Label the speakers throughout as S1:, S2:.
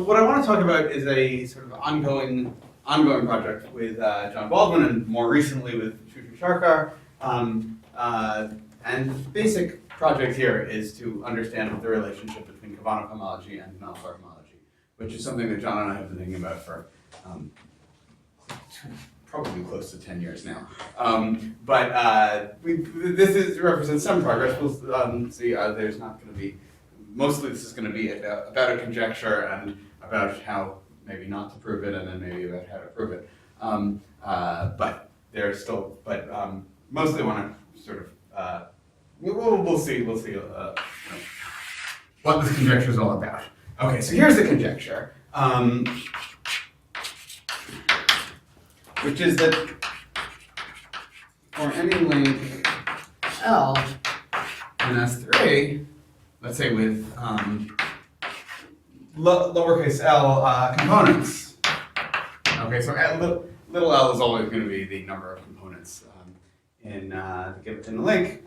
S1: what I want to talk about is a sort of ongoing project with John Baldwin and more recently with Shushu Sharkar. And the basic project here is to understand the relationship between Kavanagh homology and Manifold homology, which is something that John and I have been thinking about for probably close to 10 years now. This represents some progress. We'll see, there's not going to be, mostly this is going to be about a conjecture and about how maybe not to prove it and then maybe about how to prove it. But there's still, mostly I want to sort of, we'll see what this conjecture is all about. Okay, so here's the conjecture. Which is that for any link L in S3, let's say with lowercase l components. Okay, so little l is always going to be the number of components in the link.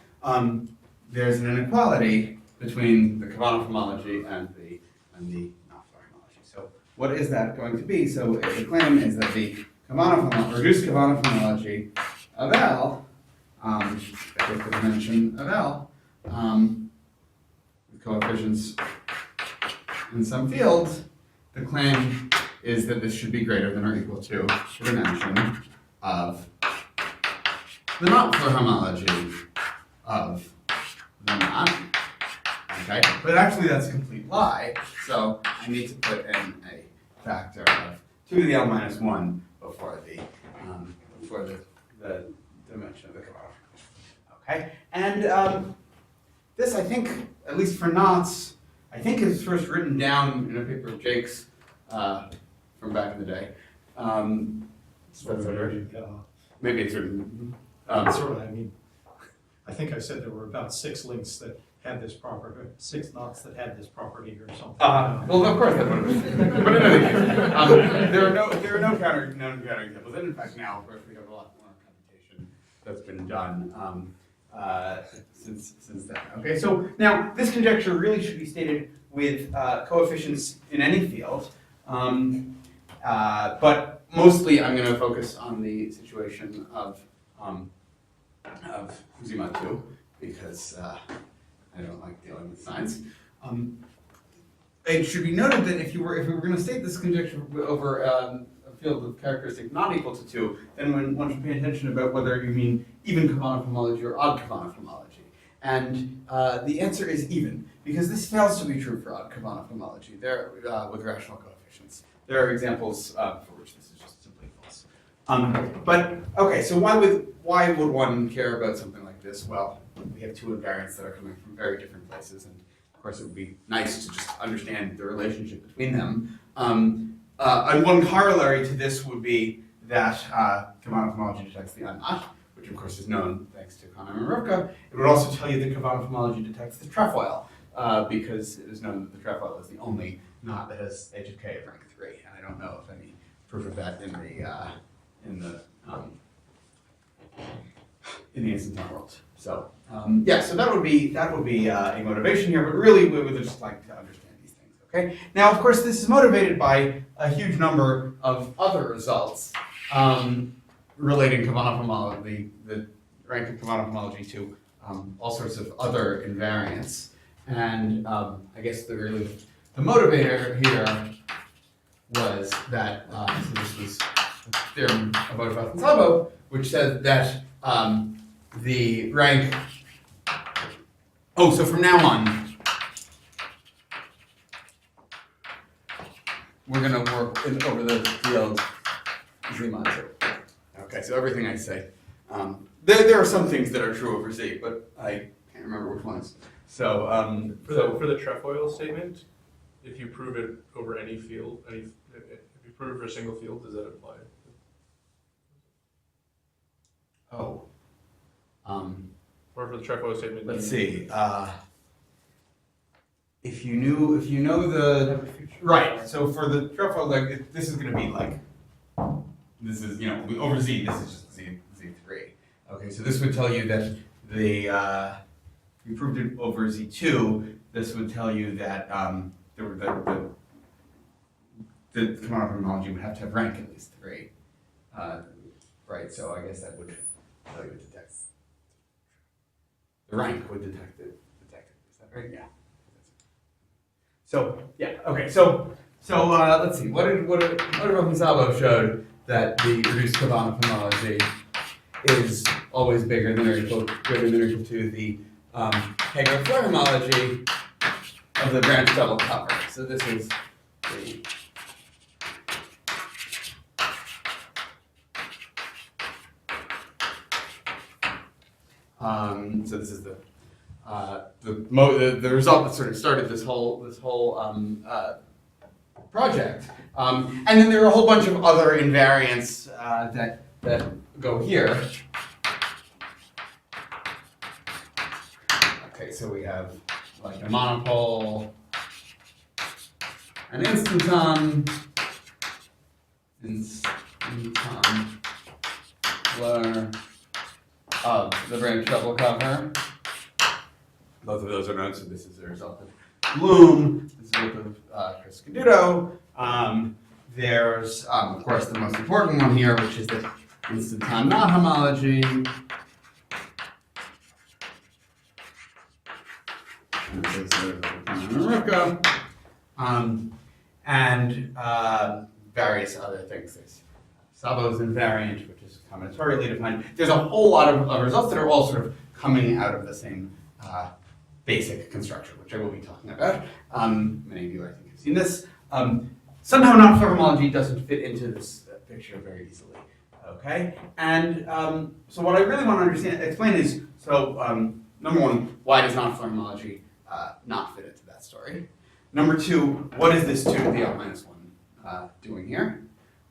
S1: There's an inequality between the Kavanagh homology and the Mathews homology. So what is that going to be? So the claim is that the reduced Kavanagh homology of L, with the dimension of L, with coefficients in some fields, the claim is that this should be greater than or equal to the dimension of the Mathews homology of the knot. Okay, but actually that's a complete lie. So I need to put in a factor of 2 to the L minus 1 before the dimension of the Kavanagh. Okay, and this I think, at least for knots, I think is first written down in a paper of Jake's from back in the day. Maybe it's written.
S2: Sort of. I mean, I think I said there were about 6 links that had this property, 6 knots that had this property or something.
S1: Well, of course that would have been. But in any case, there are no known counterexamples. And in fact, now, of course, we have a lot more computation that's been done since then. Okay, so now this conjecture really should be stated with coefficients in any field, but mostly I'm going to focus on the situation of Zima 2 because I don't like dealing with signs. It should be noted that if we were going to state this conjecture over a field with characteristic not equal to 2, then one should pay attention about whether you mean even Kavanagh homology or odd Kavanagh homology. And the answer is even, because this fails to be true for odd Kavanagh homology with rational coefficients. There are examples for which this is just simply false. But okay, so why would one care about something like this? Well, we have 2 invariants that are coming from very different places, and of course it would be nice to just understand the relationship between them. And one corollary to this would be that Kavanagh homology detects the unknot, which of course is known thanks to Kahneman and Rivka. It would also tell you that Kavanagh homology detects the trefoil, because it is known that the trefoil is the only knot that has h of k of rank 3. And I don't know of any proof of that in the instanton world. So yeah, so that would be a motivation here, but really we would just like to understand these things. Okay. Now, of course, this is motivated by a huge number of other results relating Kavanagh homology, the rank of Kavanagh homology to all sorts of other invariants, and I guess the motivator here was that so this was the theorem of Odevath and Szabo, which said that the rank. Oh, so from now on, we're going to work over the field Zima 2. Okay, so everything I say. There are some things that are true over Z, but I can't remember which ones. So
S3: for the trefoil statement, if you prove it over any field, if you prove it for a single field, does that apply?
S1: Oh.
S3: Or for the trefoil statement.
S1: Let's see. If you know the right. So for the trefoil, like this is going to be like this is over Z. This is just Z3. Okay, so this would tell you that the we proved it over Z2. This would tell you that the canonical homology would have to have rank at least 3. Right, so I guess that would detect, the rank would detect it. Is that right? Yeah. So, yeah, okay, so let's see, what did Sabo showed that the reduced canonical homology is always greater than or equal to the Hager-Floer homology of the branch double cover. So this is the so this is the result that sort of started this whole project. And then there are a whole bunch of other invariants that go here. Okay, so we have like a monopole, an instanton blur of the branch double cover. Both of those are known, so this is the result of Bloom. This is the result of Chris Canduto. There's, of course, the most important one here, which is the instanton knot homology. And various other things. There's Sabo's invariant, which is combinatorially defined. There's a whole lot of results that are all sort of coming out of the same basic construction, which I will be talking about. Many of you, I think, have seen this. Somehow non-Floer homology doesn't fit into this picture very easily. Okay, and so what I really want to explain is, number one, why does non-Floer homology not fit into that story? Number two, what is this 2 to the L-1 doing here?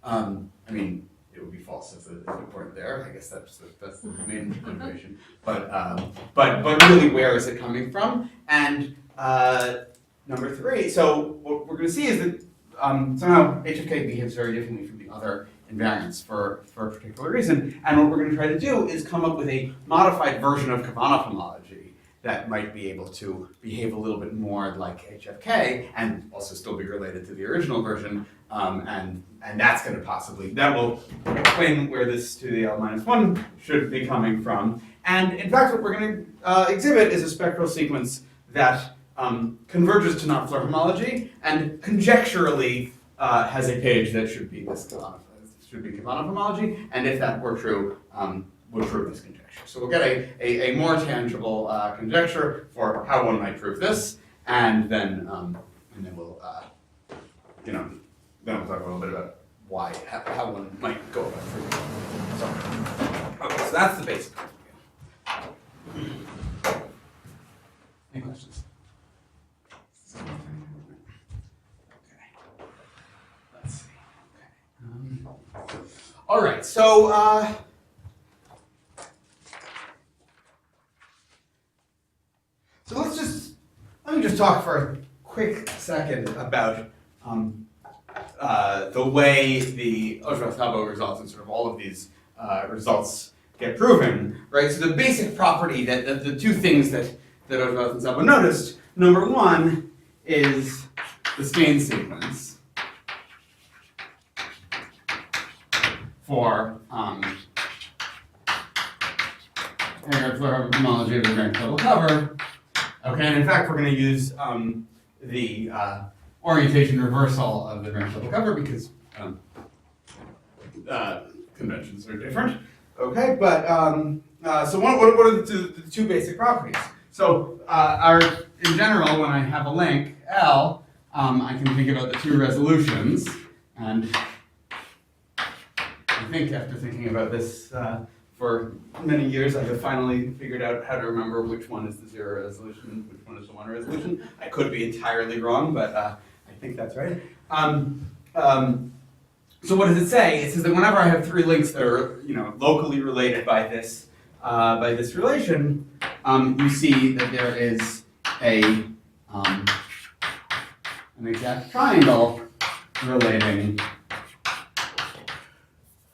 S1: I mean, it would be false if it weren't there. I guess that's the main motivation. But really, where is it coming from? And number 3, so what we're going to see is that somehow HFK behaves very differently from the other invariants for a particular reason. And what we're going to try to do is come up with a modified version of Kavanagh homology that might be able to behave a little bit more like HFK and also still be related to the original version. And that's going to that will explain where this to the L-1 should be coming from. And in fact, what we're going to exhibit is a spectral sequence that converges to non-Floer homology and conjecturally has a page that should be Kavanagh homology. And if that were true, would prove this conjecture. So we'll get a more tangible conjecture for how one might prove this, and then we'll then we'll talk a little bit about how one might go about proving it. So that's the basic. Any questions? Okay. Let's see. Okay. All right. So. So let me just talk for a quick second about the way the Ojibwa-Thabo results and sort of all of these results get proven, right? So the basic property that the 2 things that Ojibwa-Thabo noticed, number 1 is the stain sequence for Hager-Floer homology of the branch double cover. Okay, and in fact, we're going to use the orientation reversal of the branch double cover because conventions are different. Okay, but so what are the 2 basic properties? So in general, when I have a link L, I can think about the 2 resolutions, and I think after thinking about this for many years, I have finally figured out how to remember which one is the 0 resolution and which one is the 1 resolution. I could be entirely wrong, but I think that's right. So what does it say? It says that whenever I have 3 links that are locally related by this relation, you see that there is an exact triangle relating.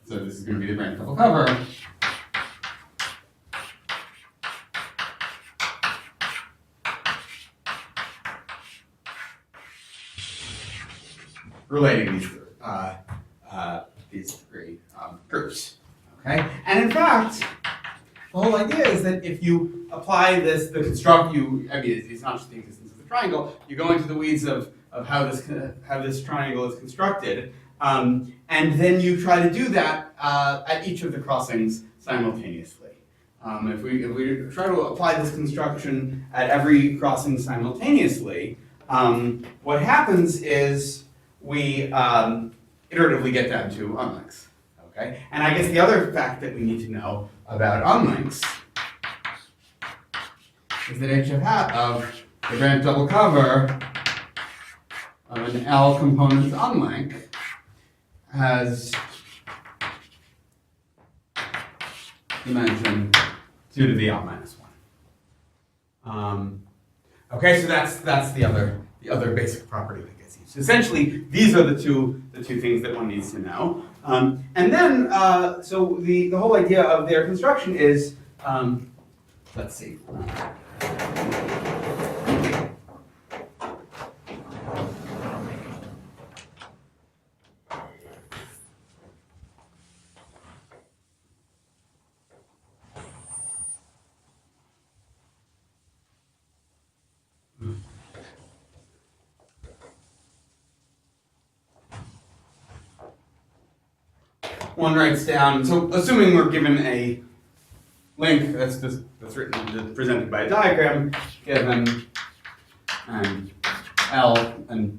S1: So this is going to be the branch double cover. relating these three groups. Okay, and in fact, the whole idea is that if you apply this, it's not just the existence of the triangle. You go into the weeds of how this triangle is constructed, and then you try to do that at each of the crossings simultaneously. If we try to apply this construction at every crossing simultaneously, what happens is we iteratively get down to unlinks. Okay, and I guess the other fact that we need to know about unlinks is that h of hat of the branch double cover of an L component unlink has dimension 2 to the L minus 1. Okay, so that's the other basic property that gets used. Essentially, these are the two things that one needs to know. And then, so the whole idea of their construction is, let's see. One writes down, so assuming we're given a link that's written, presented by a diagram, given an L and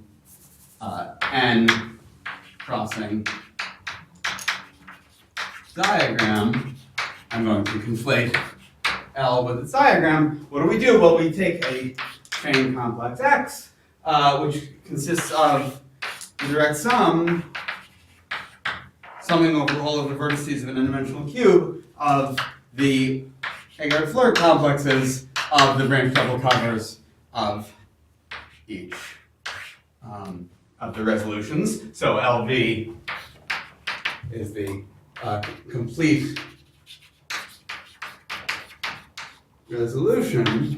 S1: N crossing diagram, I'm going to conflate L with its diagram. What do? Well, we take a chain complex X, which consists of the direct summing over all of the vertices of an n-dimensional cube of the Agard-Flirt complexes of the branch double covers of each of the resolutions. So LV is the complete resolution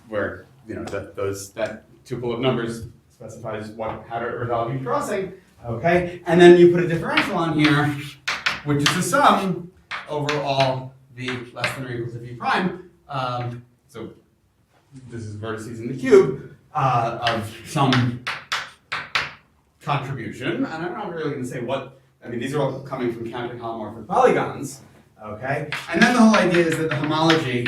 S1: where that tuple of numbers specifies how to resolve each crossing. Okay, and then you put a differential on here, which is the sum over all v less than or equal to v prime. So this is vertices in the cube of some contribution, and I'm not really going to say what. I mean, these are all coming from counting holomorphic polygons. Okay, and then the whole idea is that the homology,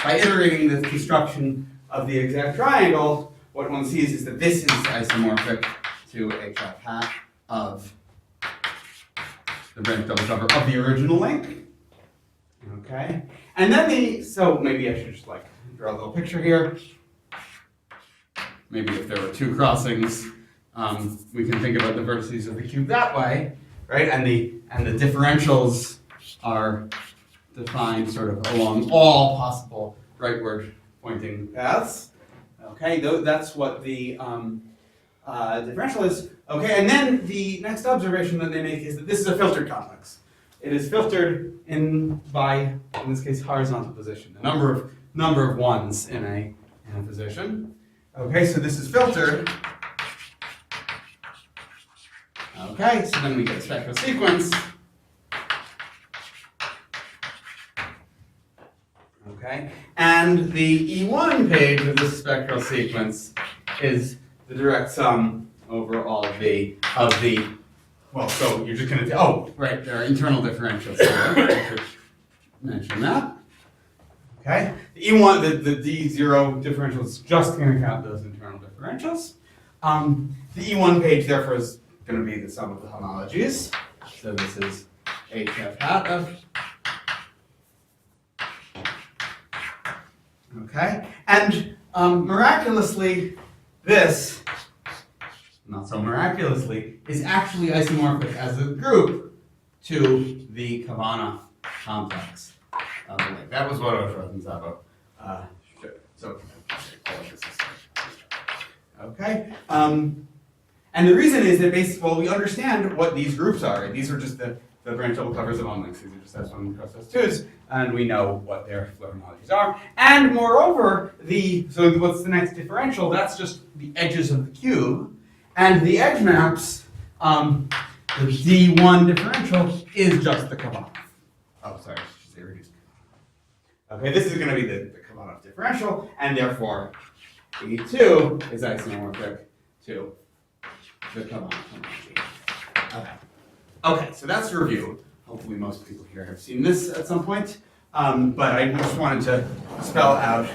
S1: by iterating the construction of the exact triangle, what one sees is that this is isomorphic to a F hat of the branch double cover of the original link. Okay, and then so maybe I should just draw a little picture here. Maybe if there were two crossings, we can think about the vertices of the cube that way, right? And the differentials are defined sort of along all possible rightward pointing paths. Okay, that's what the differential is. Okay, and then the next observation that they make is that this is a filtered complex. It is filtered by, in this case, horizontal position. The number of ones in a position. Okay, so this is filtered. Okay, so then we get a spectral sequence. Okay, and the E1 page of this spectral sequence is the direct sum over all of the, well, so you're just going to, right, there are internal differentials here. I should mention that. Okay, the E1, the D0 differential is just going to count those internal differentials. The E1 page, therefore, is going to be the sum of the homologies. So this is HF hat of. Okay, and miraculously, this, not so miraculously, is actually isomorphic as a group to the Kavana complex. That was what I was writing about. So, okay. And the reason is that we understand what these groups are. These are just the the branch double covers of unlinks. These are just S1 cross S2s, and we know what their flow homologies are. And moreover, so what's the next differential? That's just the edges of the cube. And the edge maps, the D1 differential is just the Kavanagh. Oh, sorry, I should say reduced Kavanagh. Okay, this is going to be the Kavanagh differential, and therefore D2 is isomorphic to the Kavanagh homology. Okay. Okay, so that's the review. Hopefully most people here have seen this at some point, but I just wanted to spell out,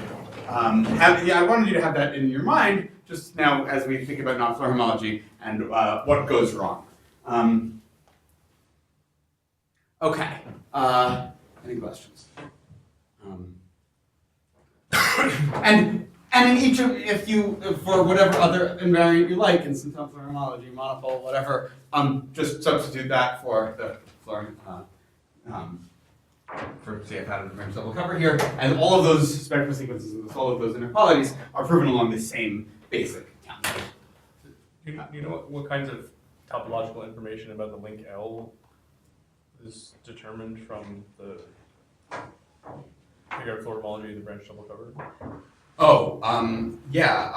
S1: I wanted you to have that in your mind just now as we think about non-floor homology and what goes wrong. Okay, any questions? And in each of, for whatever other invariant you like, in some floor homology, manifold, whatever, just substitute that for the floor, for say I've had a branch double cover here, and all of those spectral sequences with all of those inequalities are proven along the same basic template.
S3: You know what kinds of topological information about the link L is determined from the figure out floor homology of the branch double cover?
S1: Oh, yeah,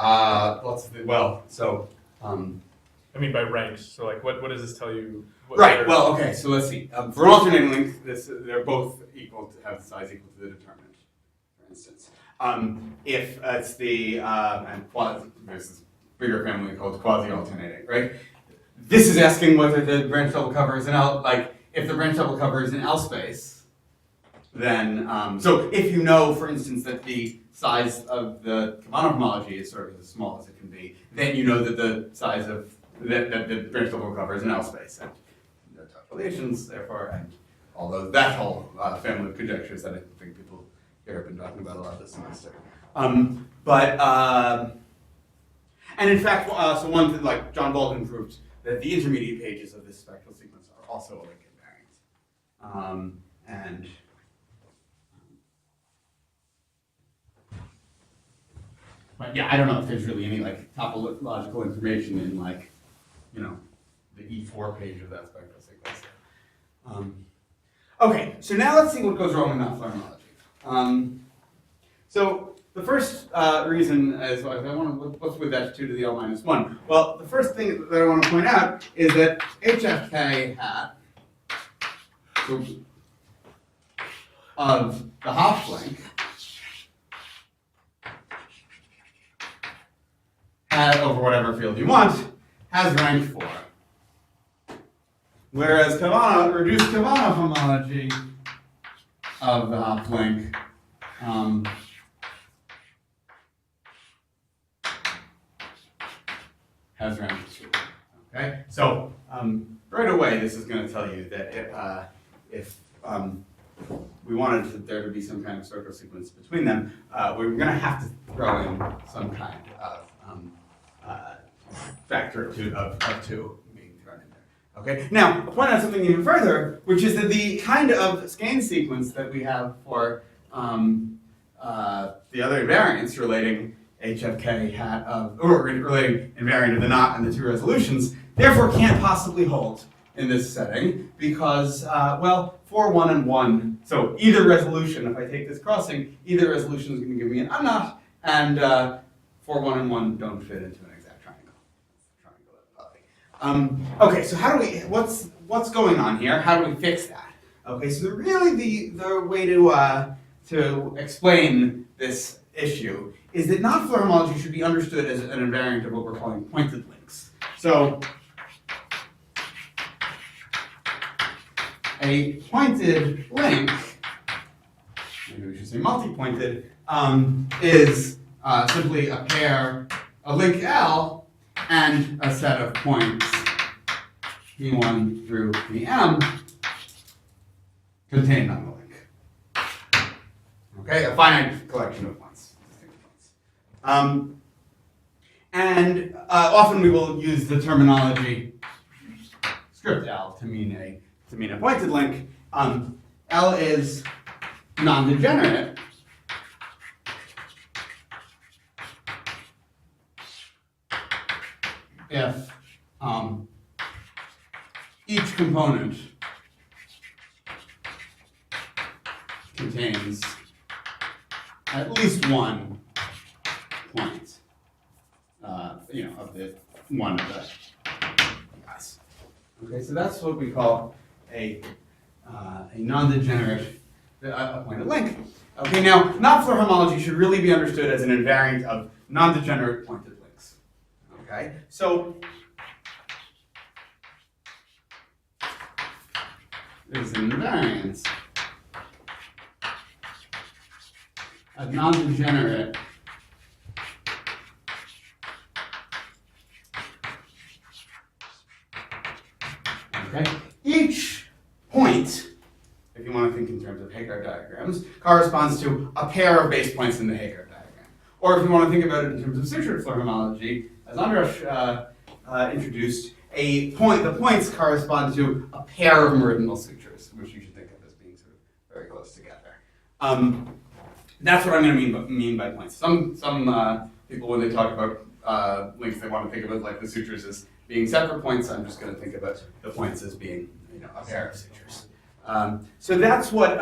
S3: I mean by ranks. So like, what does this tell you?
S1: Right. Well, okay. So let's see. For an alternating link, they're both equal to have size equal to the determinant. For instance, if it's the and there's this bigger family called quasi-alternating, right? This is asking whether the branch double cover is an L. Like, if the branch double cover is an L space, then so if you know, for instance, that the size of the Kavanagh homology is sort of as small as it can be, then you know that the size of that the branch double cover is an L space, and no top relations, therefore, and although that whole family of conjectures that I think people here have been talking about a lot this semester. And in fact, so one thing, like John Baldwin proved that the intermediate pages of this spectral sequence are also a link invariant. But yeah, I don't know if there's really any like topological information in like, you know, the E4 page of that spectral sequence. Okay, so now let's see what goes wrong in non-floor homology. So the first reason is what's with that 2 to the L minus 1? Well, the first thing that I want to point out is that HFK hat of the Hopf link over whatever field you want has rank 4. Whereas reduced Kavanagh homology of the Hopf link has rank 2. Okay, so right away this is going to tell you that if we wanted there to be some kind of circle sequence between them, we were going to have to throw in some kind of factor of 2 being thrown in there. Okay. Now, I'll point out something even further, which is that the kind of skein sequence that we have for the other invariants relating HFK hat of, or relating invariant of the knot and the 2 resolutions, therefore can't possibly hold in this setting because, well, 4, 1, and 1. So either resolution, if I take this crossing, either resolution is going to give me an unknot, and 4, 1, and 1 don't fit into an exact triangle. Okay, so how do we? What's going on here? How do we fix that? Okay, so really the way to explain this issue is that non-floor homology should be understood as an invariant of what we're calling pointed links. So a pointed link, maybe we should say multi-pointed, is simply a link L and a set of points P1 through Pm contained on the link. Okay, a finite collection of points, distinct points. And often we will use the terminology script L to mean a pointed link. L is non-degenerate if each component contains at least one point, of the one of the guys. Okay, so that's what we call a non-degenerate appointed link. Okay, now Knopfler homology should really be understood as an invariant of non-degenerate pointed links. Okay, so there's an invariance of non-degenerate okay? Each point, if you want to think in terms of Hagar diagrams, corresponds to a pair of base points in the Hagar diagram. Or if you want to think about it in terms of sutured Floer homology, as Andras introduced, the points correspond to a pair of meridional sutures, which you should think of as being sort of very close together. That's what I'm going to mean by points. Some people, when they talk about links, they want to think of it like the sutures as being separate points. I'm just going to think about the points as being a pair of sutures. So that's what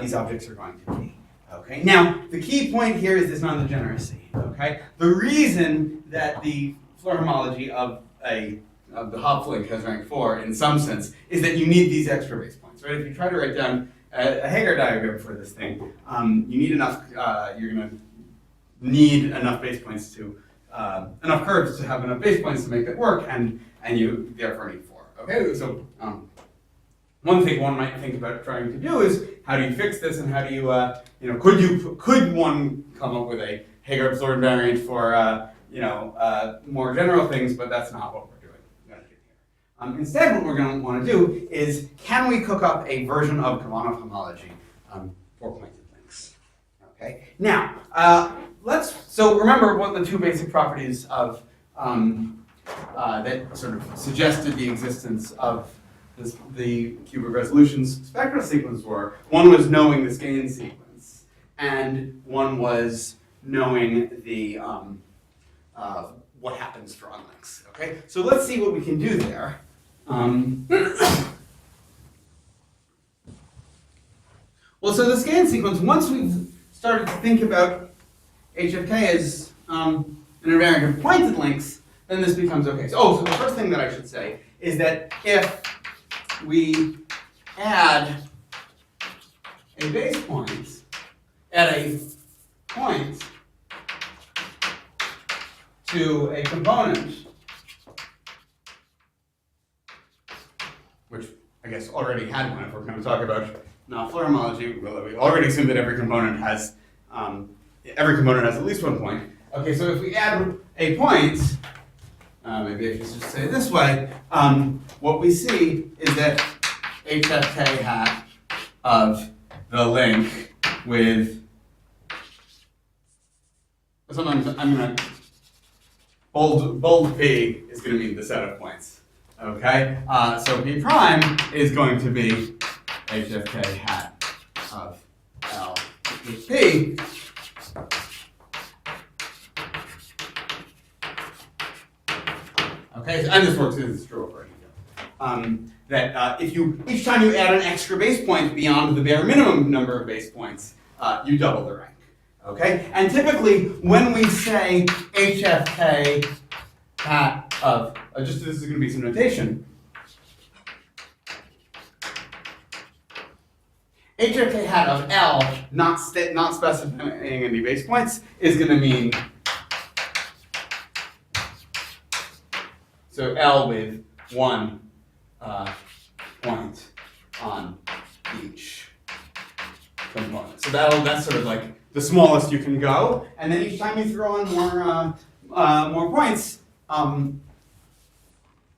S1: these objects are going to be. Okay. Now the key point here is this non-degeneracy. Okay. The reason that the Floer homology of the Hopf link has rank 4 in some sense is that you need these extra base points, right? If you try to write down a Hagar diagram for this thing, you need enough. You're going to need enough base points to enough curves to have enough base points to make that work, and you therefore need 4. Okay, so one thing one might think about trying to do is how do you fix this, and how do you could one come up with a Hagar-Floer invariant for more general things, but that's not what we're doing. Instead, what we're going to want to do is, can we cook up a version of Kavanagh homology for pointed links? Okay. Now, so remember what the two basic properties of that sort of suggested the existence of the cubic resolutions spectral sequence were. One was knowing the scaling sequence, and one was knowing the what happens for unlinks. Okay, so let's see what we can do there. Well, so the scan sequence, once we've started to think about HFK as an invariant of pointed links, then this becomes okay. So the first thing that I should say is that if we add a base point at a point to a component, which I guess already had one, if we're going to talk about Knopfler homology, we already assume that every component has at least one point. Okay, so if we add a point, maybe I should just say it this way, what we see is that HFK hat of the link with, sometimes I'm going to, bold P is going to mean the set of points. Okay, so P prime is going to be HFK hat of L with P. Okay, and this works, this is true over here. That if each time you add an extra base point beyond the bare minimum number of base points, you double the rank. Okay, and typically when we say HFK hat of, this is going to be some notation. HFK hat of L, not specifying any base points, is going to mean, so L with one point on each component. So that's sort of like the smallest you can go, and then each time you throw on more points,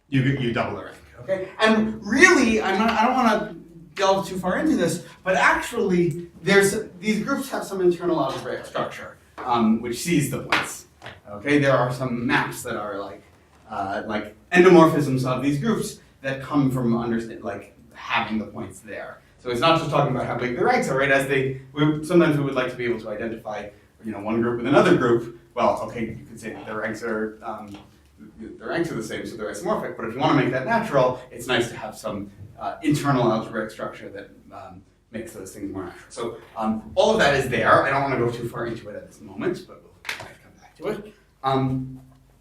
S1: you double the rank. Okay, and really, I don't want to delve too far into this, but actually, these groups have some internal algebraic structure which sees the points. Okay, there are some maps that are like endomorphisms of these groups that come from having the points there. So it's not just talking about how big the ranks are, right? Sometimes we would like to be able to identify, one group with another group. Well, okay, you could say that the ranks are the same, so they're isomorphic. But if you want to make that natural, it's nice to have some internal algebraic structure that makes those things more natural. So all of that is there. I don't want to go too far into it at this moment, but we'll come back to it.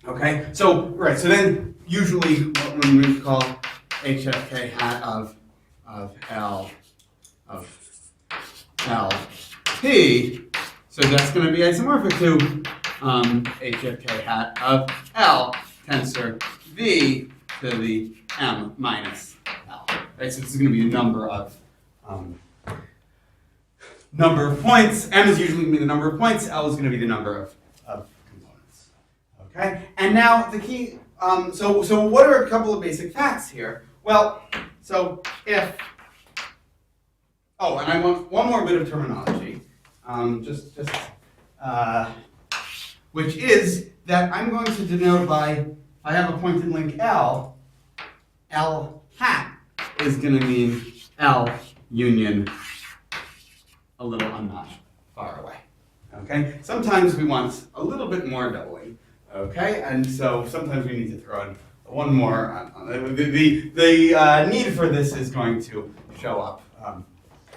S1: Okay, so right, so then usually when we call HFK hat of LP, so that's going to be isomorphic to HFK hat of L tensor V to the M minus L. Right, so this is going to be a number of points. M is usually going to be the number of points. L is going to be the number of components. Okay, and now the key. So what are a couple of basic facts here? Well, so if and I want one more bit of terminology, which is that I'm going to denote by, if I have a pointed link L hat is going to mean L union a little unnot far away. Okay? Sometimes we want a little bit more doubling. Okay? And so sometimes we need to throw in one more. The need for this is going to show up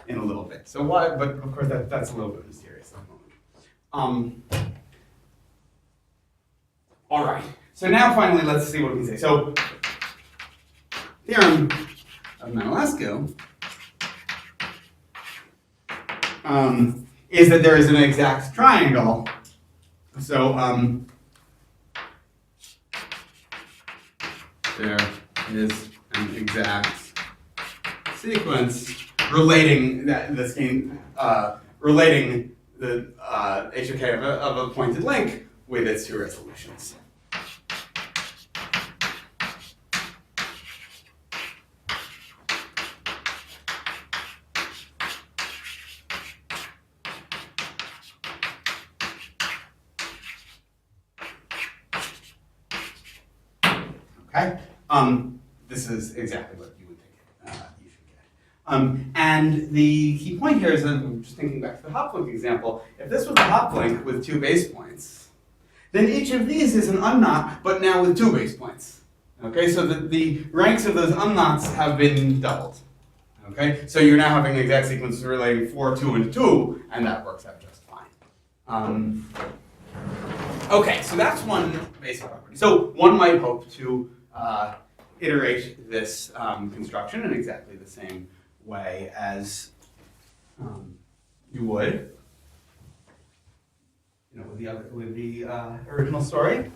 S1: in a little bit. So why? But of course that's a little bit mysterious at the moment. All right. So now finally, let's see what we can say. So theorem of Mathews is that there is an exact triangle. So there is an exact sequence relating relating the HOK of a pointed link with its two resolutions. Okay, this is exactly what you would think you should get. And the key point here is that I'm just thinking back to the hop link example. If this was a hop link with 2 base points, then each of these is an unknot, but now with 2 base points. Okay, so the ranks of those unknots have been doubled. Okay, so you're now having the exact sequence relating 4, 2, and 2, and that works out just fine. Okay, so that's one basic property. So one might hope to iterate this construction in exactly the same way as you would, with the original story.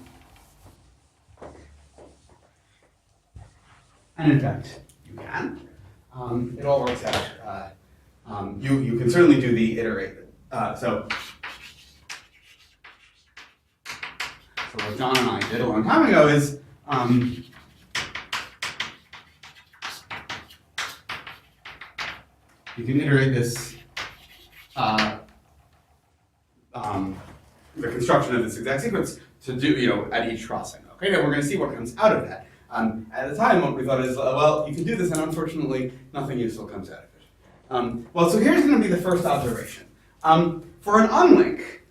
S1: And in fact, you can. It all works out. You can certainly do the iterate. So what John and I did a long time ago is you can iterate this, the construction of this exact sequence to do, at each crossing. Okay, now we're going to see what comes out of that. At the time, what we thought is, well, you can do this, and unfortunately, nothing useful comes out of it. Well, so here's going to be the first observation. For an unlink,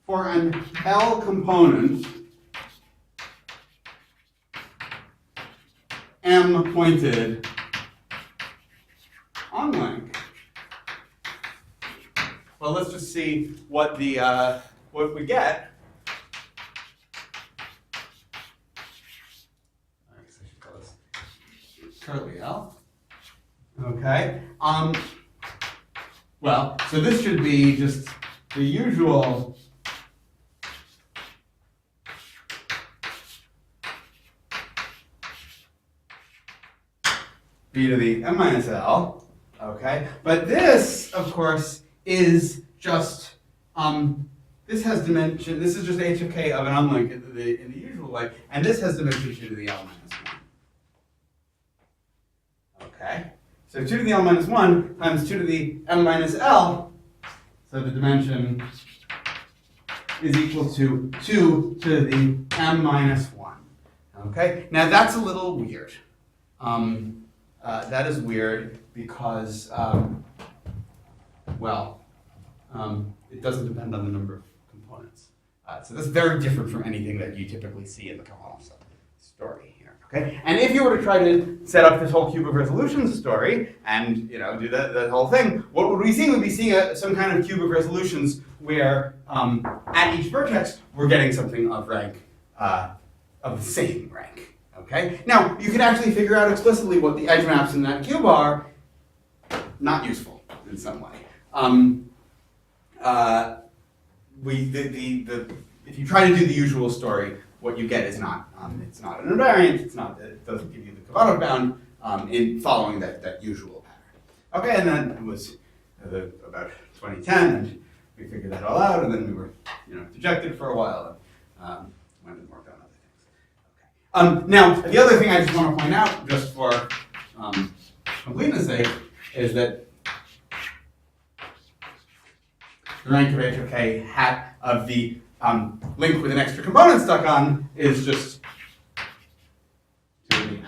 S1: for an L component, M pointed unlink. Well, let's just see what what we get. I guess I should call this curly L. Okay. Well, so this should be just the usual b to the m minus L, okay? But this, of course, is just, this has dimension, this is just h of k of an unlink in the usual way, and this has dimension 2 to the L minus 1. Okay? So 2 to the L minus 1 times 2 to the m minus L, so the dimension is equal to 2 to the m minus 1. Okay? Now that's a little weird. That is weird because, it doesn't depend on the number of components. So that's very different from anything that you typically see in the Kabbalistic story here. Okay, and if you were to try to set up this whole cube of resolutions story and do that whole thing, what would we see? We'd be seeing some kind of cube of resolutions where at each vertex we're getting something of rank of the same rank. Okay, now you can actually figure out explicitly what the edge maps in that cube are. Not useful in some way. If you try to do the usual story, what you get is not it's not an invariant. It doesn't give you the Kovanov bound in following that usual pattern. Okay, and then it was about 2010, and we figured that all out, and then we were dejected for a while and went and worked on other things. Okay. Now the other thing I just want to point out, just for completeness sake, is that the rank of h of k hat of the link with an extra component stuck on is just 2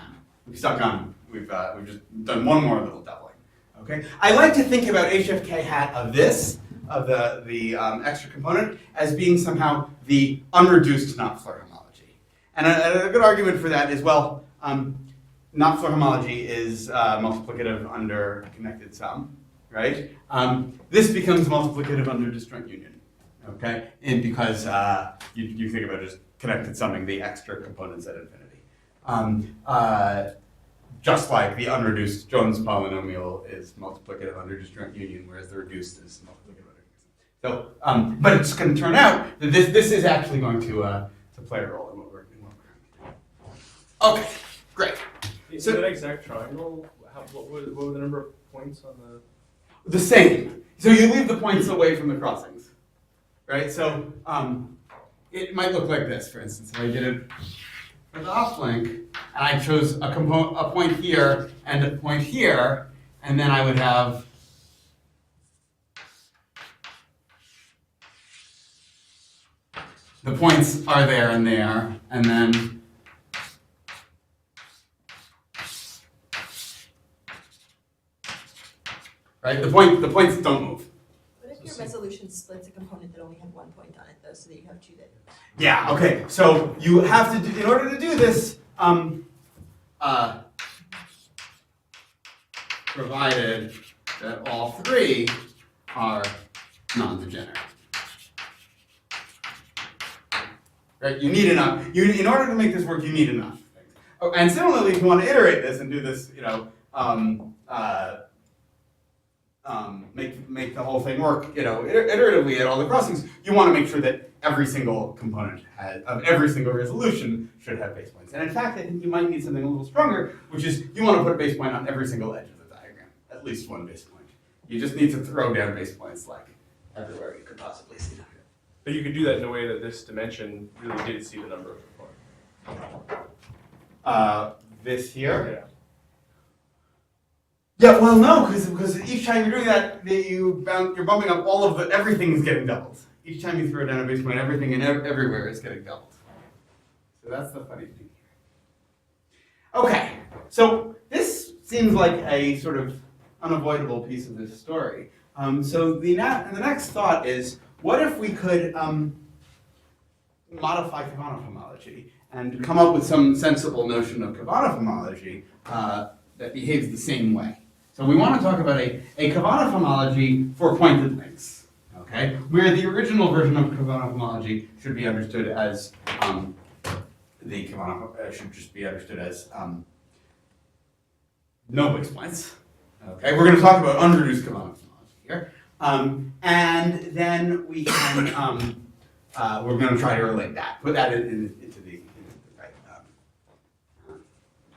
S1: We've stuck on. We've just done one more little doubling. Okay. I like to think about h of k hat of this the extra component as being somehow the unreduced Knopfler homology, and a good argument for that is Knopfler homology is multiplicative under connected sum, right? This becomes multiplicative under disjoint union. Okay, and because you think about just connected summing the extra components at infinity. Just like the unreduced Jones polynomial is multiplicative under disjoint union, whereas the reduced is multiplicative under. So, but it's going to turn out that this is actually going to play a role in what we're doing. Okay, great.
S3: So that exact triangle, what were the number of points on
S1: the same. So you leave the points away from the crossings. Right, so it might look like this, for instance. If I did it for the uplink, and I chose a point here and a point here, and then I would have the points are there, and then right, the points don't move.
S4: Your resolution splits a component that only had 1 point on it, though, so that you have 2 that.
S1: Yeah. Okay. So you have to do, in order to do this, provided that all 3 are non-degenerate. Right. You need enough. In order to make this work, you need enough things. Oh, and similarly, if you want to iterate this and do this, make the whole thing work, iteratively at all the crossings, you want to make sure that every single component of every single resolution should have base points. And in fact, I think you might need something a little stronger, which is you want to put a base point on every single edge of the diagram, at least 1 base point. You just need to throw down base points like everywhere you could possibly see them.
S3: But you could do that in a way that this dimension really did see the number of components.
S1: This here?
S3: Yeah.
S1: Yeah, well, no, because each time you're doing that, you're bumping up all of everything is getting doubled. Each time you throw down a base point, everything and everywhere is getting doubled. So that's the funny thing here. Okay, so this seems like a sort of unavoidable piece of this story. So the next thought is, what if we could modify Kovanov homology and come up with some sensible notion of Kovanov homology that behaves the same way? So we want to talk about a Kovanov homology for pointed links, okay? Where the original version of Kovanov homology should be understood as should just be understood as no base points. Okay, we're going to talk about unreduced Kovanov homology here, and then we can we're going to try to relate that, put that into the right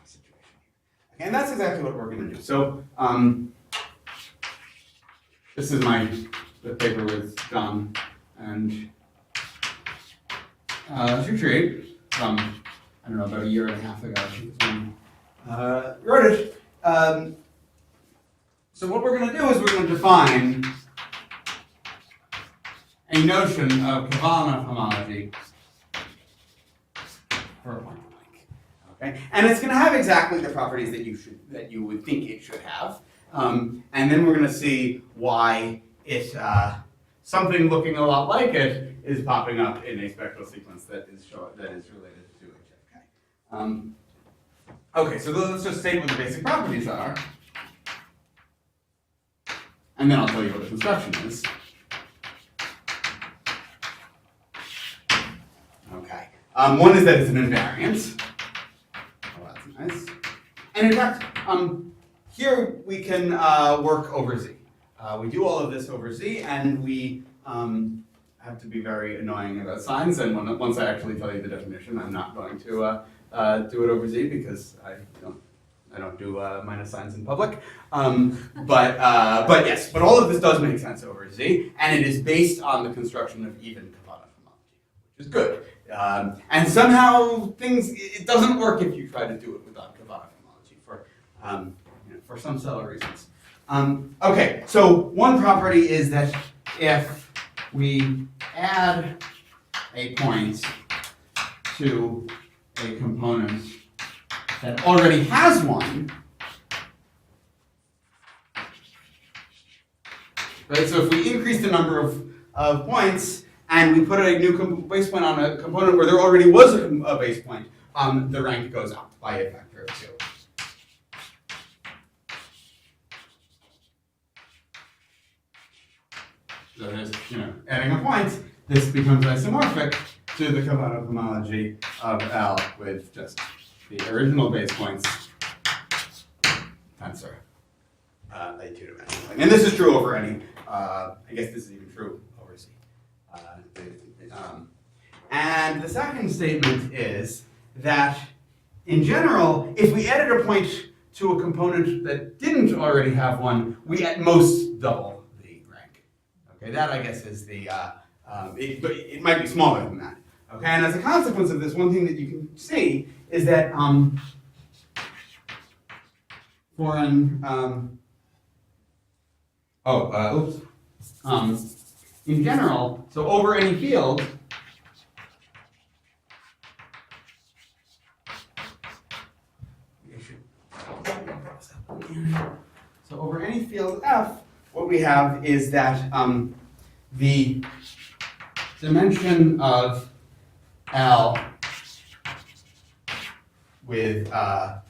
S1: situation. And that's exactly what we're going to do. So this is the paper with John and Sutri from, I don't know, about 1.5 years ago, I think is when wrote it. So what we're going to do is we're going to define a notion of Kovanov homology for a point blank. Okay, and it's going to have exactly the properties that you would think it should have, and then we're going to see why something looking a lot like it is popping up in a spectral sequence that is related to HFK. Okay, so let's just state what the basic properties are. And then I'll tell you what the construction is. Okay. One is that it's an invariant. Oh, that's nice. And in fact, here we can work over Z. We do all of this over Z, and we have to be very annoying about signs. And once I actually tell you the definition, I'm not going to do it over Z because I don't do minus signs in public. But all of this does make sense over Z, and it is based on the construction of even combinatorial homology, which is good. And somehow it doesn't work if you try to do it without combinatorial homology for some subtle reasons. Okay, so one property is that if we add a point to a component that already has one, right? So if we increase the number of points and we put a new base point on a component where there already was a base point, the rank goes up by a factor of 2. So there's, adding a point, this becomes isomorphic to the combinatorial homology of L with just the original base points tensor a two-dimensional thing. And this is true over any, I guess this is even true over Z. And the second statement is that, in general, if we added a point to a component that didn't already have one, we at most double the rank. Okay, that I guess is the, but it might be smaller than that. Okay, and as a consequence of this, one thing that you can see is that for an, in general, so over any field, so over any field F, what we have is that the dimension of L with the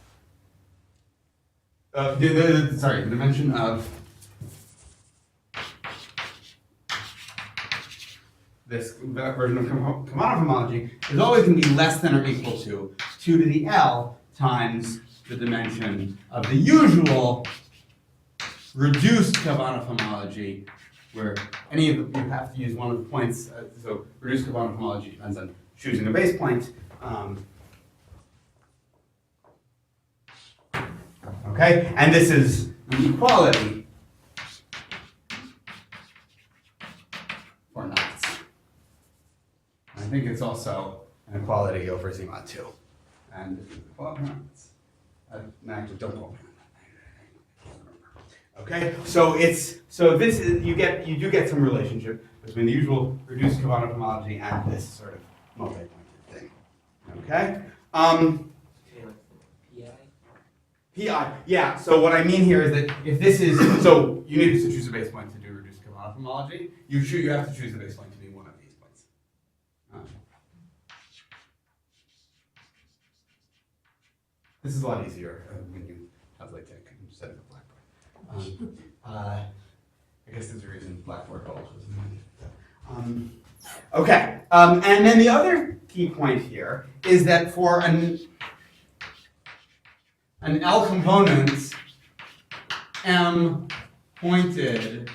S1: dimension of this version of combinatorial homology is always going to be less than or equal to 2 to the L times the dimension of the usual reduced combinatorial homology, where any of you have to use one of the points. So reduced combinatorial homology depends on choosing a base point. Okay, and this is an equality for knots. I think it's also an equality over Z mod 2. And this is equality for knots. Actually, don't quote me on that. Okay, so this is you do get some relationship between the usual reduced combinatorial homology and this sort of multi-pointed thing. Okay. PI, yeah, so what I mean here is that if this is, so you need to choose a base point to do reduced combinatorial homology, you have to choose the base point to be one of these points. This is a lot easier when you have like instead of a blackboard. I guess there's a reason blackboard goals was okay, and then the other key point here is that for an L component M pointed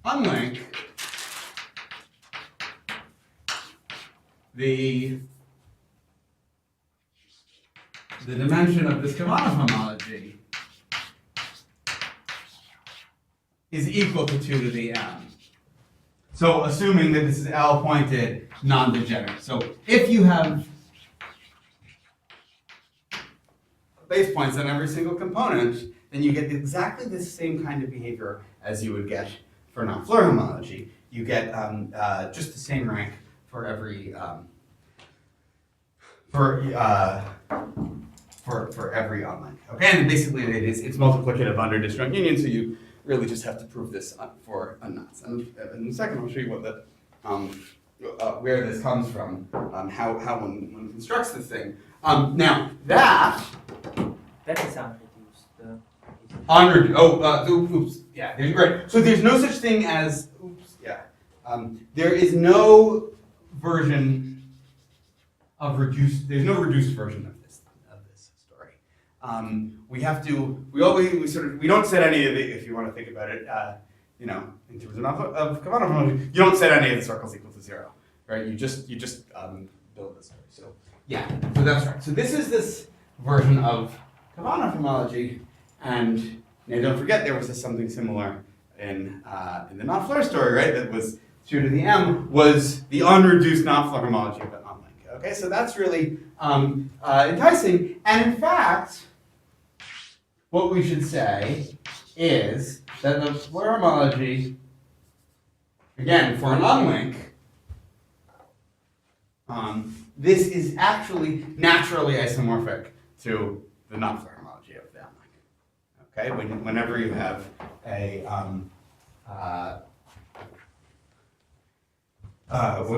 S1: unlink, the dimension of this combinatorial homology is equal to 2 to the M. So assuming that this is L pointed non-degenerate. So if you have base points on every single component, then you get exactly the same kind of behavior as you would get for non-Floer homology. You get just the same rank for every for every unlink. Okay, and basically it's multiplicative under disjoint union, so you really just have to prove this for knots. And in a second, I'll show you what where this comes from, how one constructs this thing. Now that
S5: That is unreduced.
S1: Oops, yeah, right. So there's no such thing as, there is no version of reduced, there's no reduced version of this story. We don't set any of it, if you want to think about it, in terms of Kavanagh homology, you don't set any of the circles equal to 0, right? You just build this story. So yeah, so that's right. So this is this version of Kavanagh homology, and now don't forget there was something similar in the Knopfler story, right? That was 2 to the m was the unreduced Knopfler homology of an unlink. Okay, so that's really enticing, and in fact, what we should say is that the Floer homology, again, for an unlink, this is actually naturally isomorphic to the Knopfler homology of the unlink. Okay, whenever you have a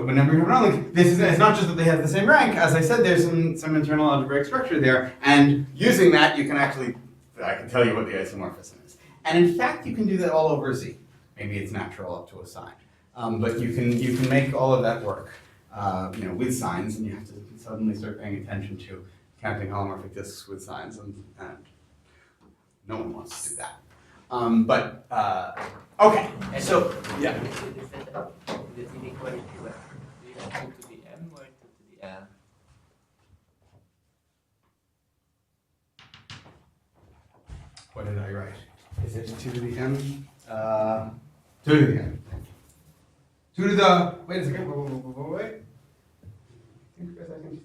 S1: whenever you have an unlink, it's not just that they have the same rank. As I said, there's some internal algebraic structure there, and using that, you can actually, I can tell you what the isomorphism is. And in fact, you can do that all over Z. Maybe it's natural up to a sign, but you can make all of that work, with signs, and you have to suddenly start paying attention to counting holomorphic disks with signs, and no one wants to do that. Okay, so yeah.
S5: Is it inequality where you have 2 to the m or 2 to the n?
S1: What did I write? Is it 2 to the m? 2 to the m. 2 to the, wait a second, wait. Think for a second.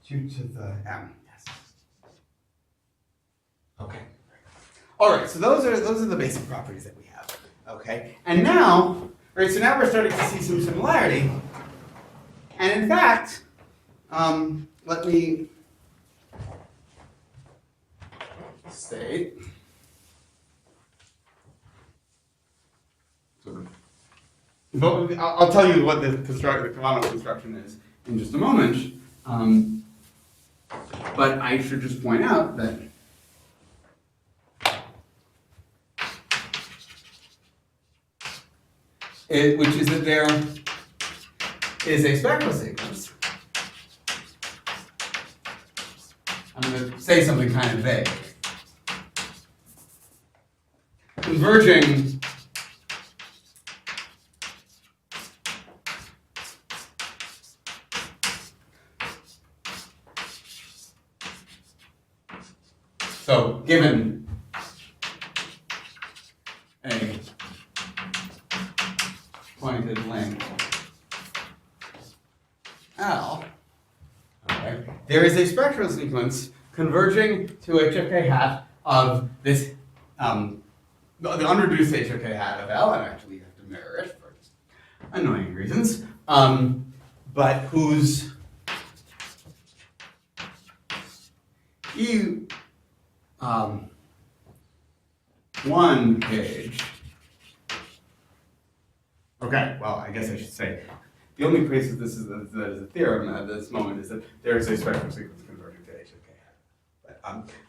S1: 2 to the m, yes. Okay. All right, so those are the basic properties that we have. Okay, and now, right, so now we're starting to see some similarity. And in fact, let me state, but I'll tell you what the Kavanagh construction is in just a moment. But I should just point out that which is that there is a spectral sequence. I'm going to say something kind of vague. Converging so given a pointed length L, okay, there is a spectral sequence converging to HFK hat of this, the unreduced HFK hat of L, and actually you have to mirror it for just annoying reasons, but whose one page. Okay, well, I guess I should say the only place that this is that is a theorem at this moment is that there is a spectral sequence converging to HFK hat.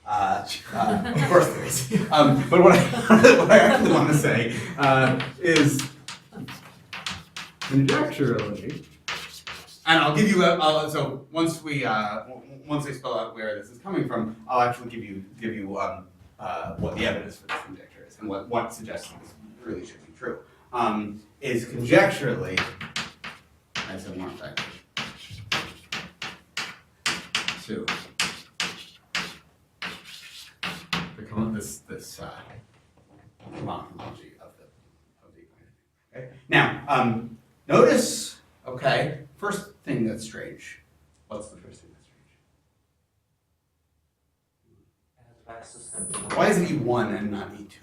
S1: But of course there is. But what I actually want to say is conjecturally, and I'll give you so once I spell out where this is coming from, I'll actually give you what the evidence for this conjecture is and what suggests that this really should be true. Is conjecturally isomorphic to become this homology of the equation. Okay. Now, notice. Okay, first thing that's strange. What's the first thing that's strange? Why is it E1 and not E2?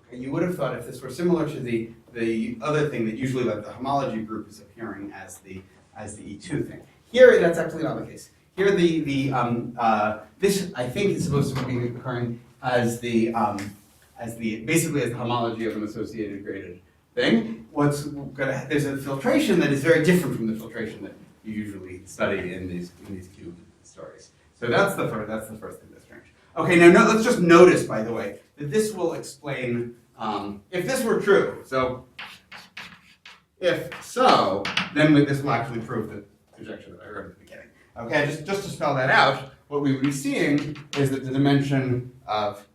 S1: Okay, you would have thought if this were similar to the other thing that usually like the homology group is appearing as the E2 thing. Here, that's actually not the case. Here, this I think is supposed to be occurring as basically as the homology of an associated graded thing. There's a filtration that is very different from the filtration that you usually study in these cube stories. So that's the first thing that's strange. Okay, now let's just notice, by the way, that this will explain, if this were true, so if so, then this will actually prove the conjecture that I wrote at the beginning. Okay, just to spell that out, what we would be seeing is that the dimension of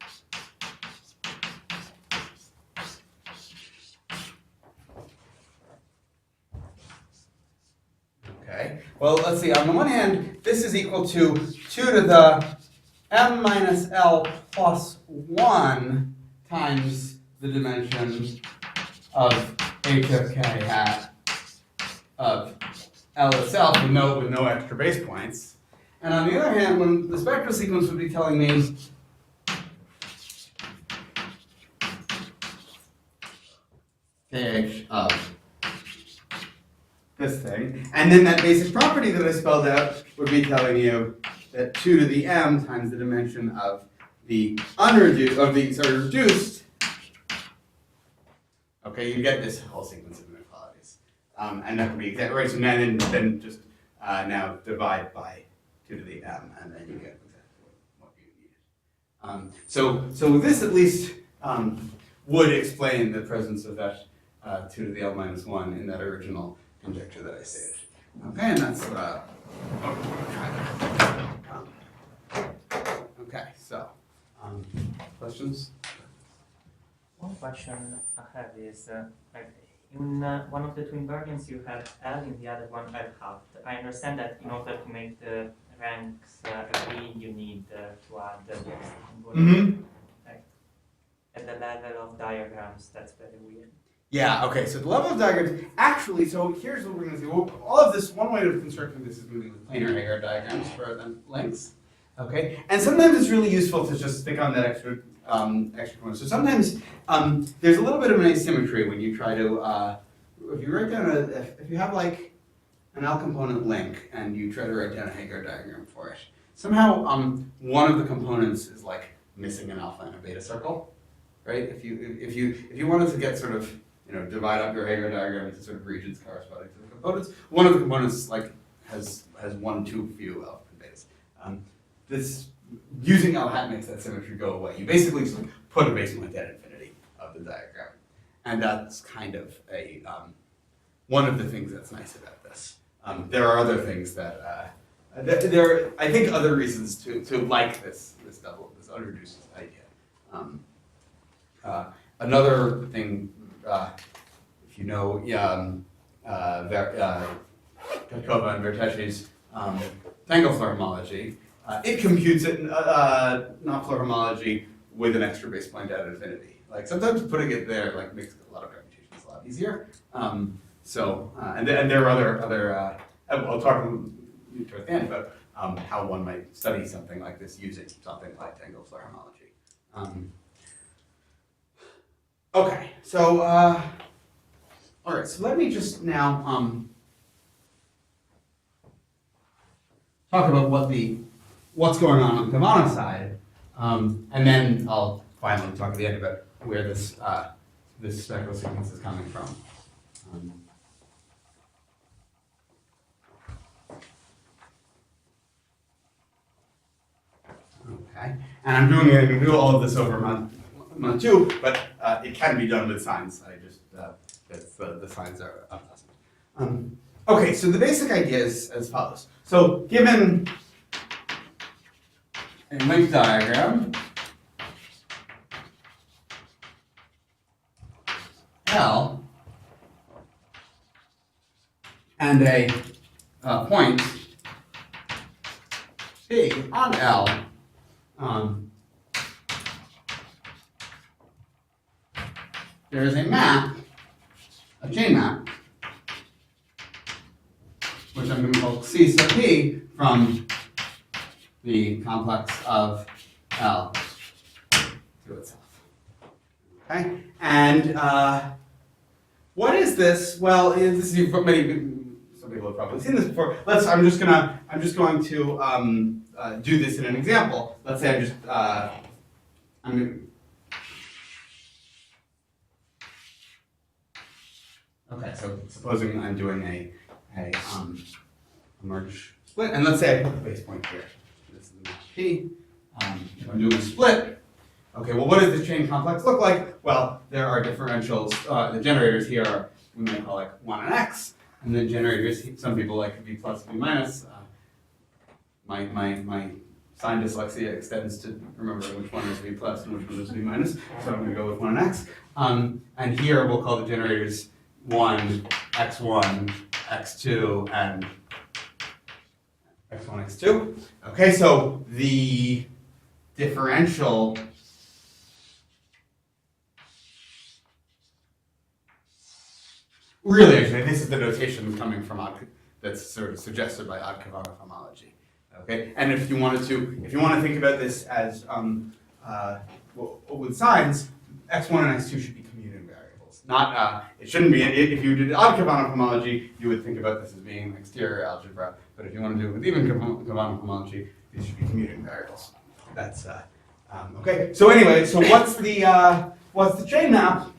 S1: well, let's see, on the one hand, this is equal to 2 to the m minus l plus 1 times the dimension of h of k hat of L itself with no extra base points. And on the other hand, when the spectral sequence would be telling me kh of this thing, and then that basic property that I spelled out would be telling you that 2 to the m times the dimension of the unreduced, of the sort of reduced, okay, you get this whole sequence of inequalities. And that would be exactly right, so then just now divide by 2 to the m, and then you get exactly what you needed. So this at least would explain the presence of that 2 to the l minus 1 in that original conjecture that I stated. Okay, and that's what I okay, so, questions?
S5: One question I have is, like in one of the two invariants you have L, in the other one L halved. I understand that in order to make the ranks agree, you need to add the
S1: Mm-hmm.
S5: like, at the level of diagrams, that's very weird.
S1: Yeah, okay, so the level of diagrams, actually, so here's what we're going to do. All of this, one way of constructing this is going to be with planar Hagar diagrams for the lengths, okay? And sometimes it's really useful to just stick on that extra component. So sometimes there's a little bit of an asymmetry when you try to, if you write down if you have like an L component link and you try to write down a Hagar diagram for it, somehow one of the components is like missing an alpha and a beta circle, right? If you wanted to get sort of, divide up your Hagar diagram into sort of regions corresponding to the components, one of the components like has one too few alpha and betas. This using L hat makes that symmetry go away. You basically just put a base point at infinity of the diagram, and that's kind of a one of the things that's nice about this. There are other things that there are, I think, other reasons to like this unreduced idea. Another thing, if you know Petkova and Verteschi's Tangle-Floor homology, it computes it non-floor homology with an extra base point at infinity. Like sometimes putting it there like makes a lot of computations a lot easier. And there are other I'll talk towards the end about how one might study something like this using something like Tangle-Floor homology. Okay, so all right, so let me just now talk about what's going on the Pavana side, and then I'll finally talk at the end about where this spectral sequence is coming from. Okay, and I'm going to do all of this over month 2, but it can be done with signs. I just the signs are unpleasant. Okay, so the basic idea is as follows. So given a length diagram, L, and a point P on L, there is a map, a chain map, which I'm going to call C sub P from the complex of L to itself. Okay, and what is this? Well, this is some people have probably seen this before. I'm just going to do this in an example. Let's say okay, so supposing I'm doing a merge split, and let's say I put the base point here. This is the map P, if I'm doing a split, okay, well, what does the chain complex look like? Well, there are differentials. The generators here are, we might call like 1 and x, and then generators, some people like v plus, v minus. My sign dyslexia extends to remembering which one is v plus and which one is v minus, so I'm going to go with 1 and x. And here we'll call the generators 1, x1, x2, and x1, x2. Okay, so the differential really, actually, this is the notation coming from that's sort of suggested by odd-Kavanagh homology. Okay, and if you want to think about this as with signs, x1 and x2 should be commuting variables. Not it shouldn't be. If you did odd-Kavanagh homology, you would think about this as being exterior algebra. But if you want to do it with even Kavanagh homology, these should be commuting variables. That's okay. So anyway, so what's the chain map?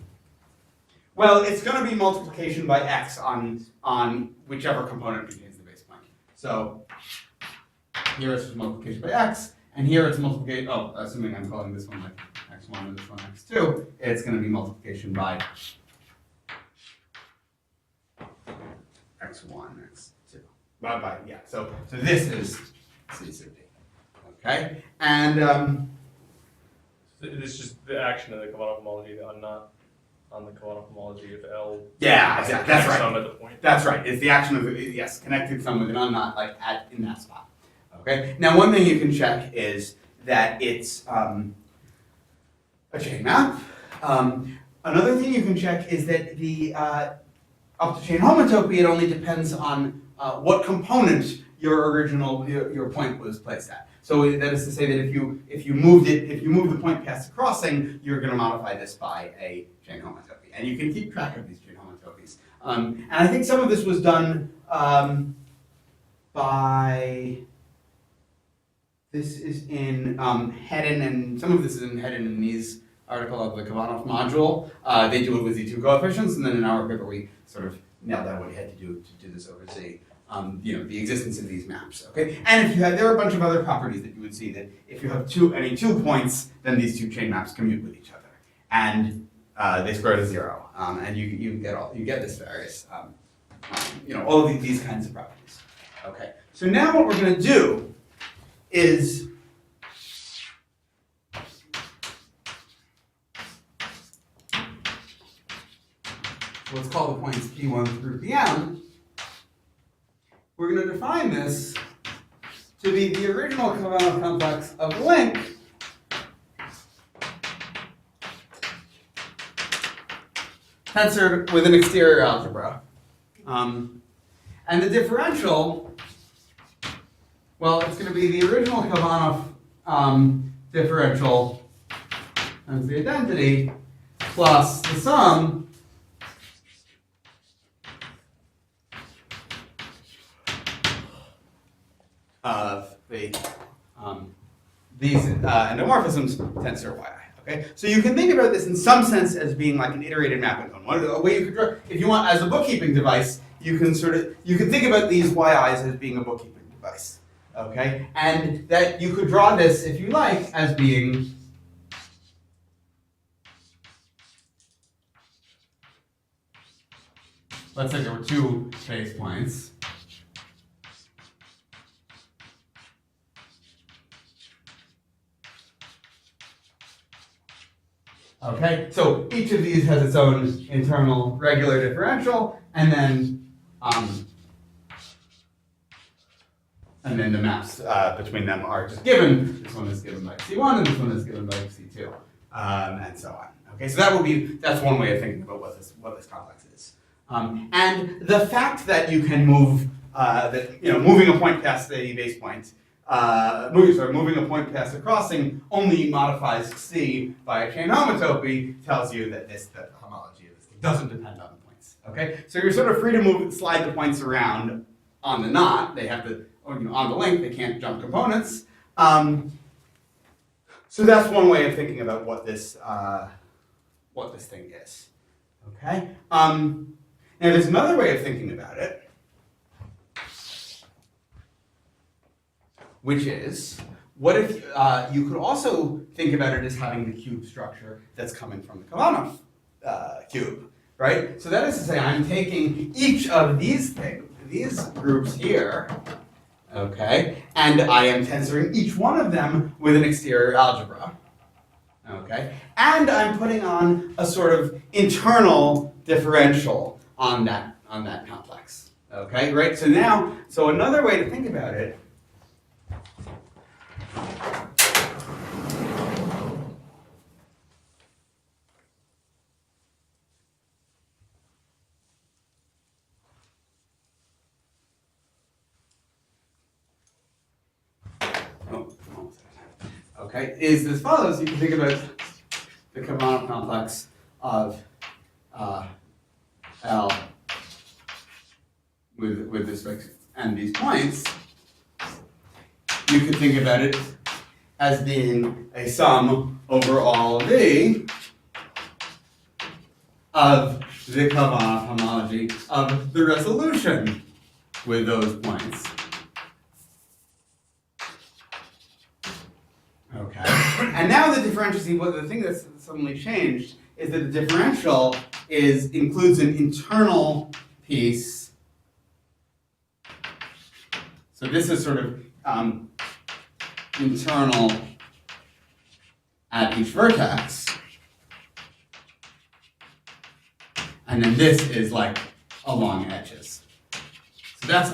S1: Well, it's going to be multiplication by x on whichever component contains the base point. So here it's just multiplication by x, and here it's multiplication. Oh, assuming I'm calling this one like x1 and this one x2, it's going to be multiplication by x1, x2. Yeah. So this is C sub d. Okay, and
S3: It's just the action of the Kavanagh homology on the Kavanagh homology if L.
S1: yeah, exactly. That's right.
S3: Sum at the point.
S1: That's right. It's the action of connected sum with an unknot like in that spot. Okay. Now, one thing you can check is that it's a chain map. Another thing you can check is that the up to chain homotopy, it only depends on what component your point was placed at. So that is to say that if you move the point past the crossing, you're going to modify this by a chain homotopy, and you can keep track of these chain homotopies. And I think some of this was done by. This is in Hedden, and some of this is in Hedden and Nee's article of the Kavanagh module. They do it with Z2 coefficients, and then in our paper we sort of nailed down what you had to do this over Z. The existence of these maps, okay? And if there are a bunch of other properties that you would see that if you have any two points, then these two chain maps commute with each other, and they square to 0, and you get this various, all of these kinds of properties. Okay. So now what we're going to do is let's call the points P1 through Pm. We're going to define this to be the original Kavanagh complex of the link tensored with an exterior algebra. And the differential, well, it's going to be the original Kavanagh differential times the identity plus the sum of these endomorphisms tensor yi. Okay, so you can think about this in some sense as being like an iterated mapping cone. A way you could draw, if you want, as a bookkeeping device, you can think about these yi's as being a bookkeeping device. Okay, and that you could draw this, if you like, as being let's say there were two base points. Okay, so each of these has its own internal regular differential, and then the maps between them are just given. This one is given by C1, and this one is given by C2, and so on. Okay, so that's one way of thinking about what this complex is. And the fact that you can move moving a point past the base point. Moving a point past a crossing only modifies C by a chain homotopy tells you that the homology of this thing doesn't depend on the points. Okay, so you're sort of free to slide the points around on the knot. They have to, on the link, they can't jump components. So that's one way of thinking about what this thing is. Okay. Now there's another way of thinking about it, which is what if you could also think about it as having the cube structure that's coming from the Kavanagh cube, right? So that is to say, I'm taking each of these things, these groups here, okay, and I am tensoring each one of them with an exterior algebra, okay, and I'm putting on a sort of internal differential on that complex, okay, right? So now, so another way to think about it. Okay, is as follows. You can think about the Kavanagh complex of L with respect and these points. You could think about it as being a sum over all V of the Kavanagh homology of the resolution with those points. Okay. And now the differential, see, what the thing that's suddenly changed is that the differential includes an internal piece. So this is sort of internal at each vertex. And then this is like along edges. So that's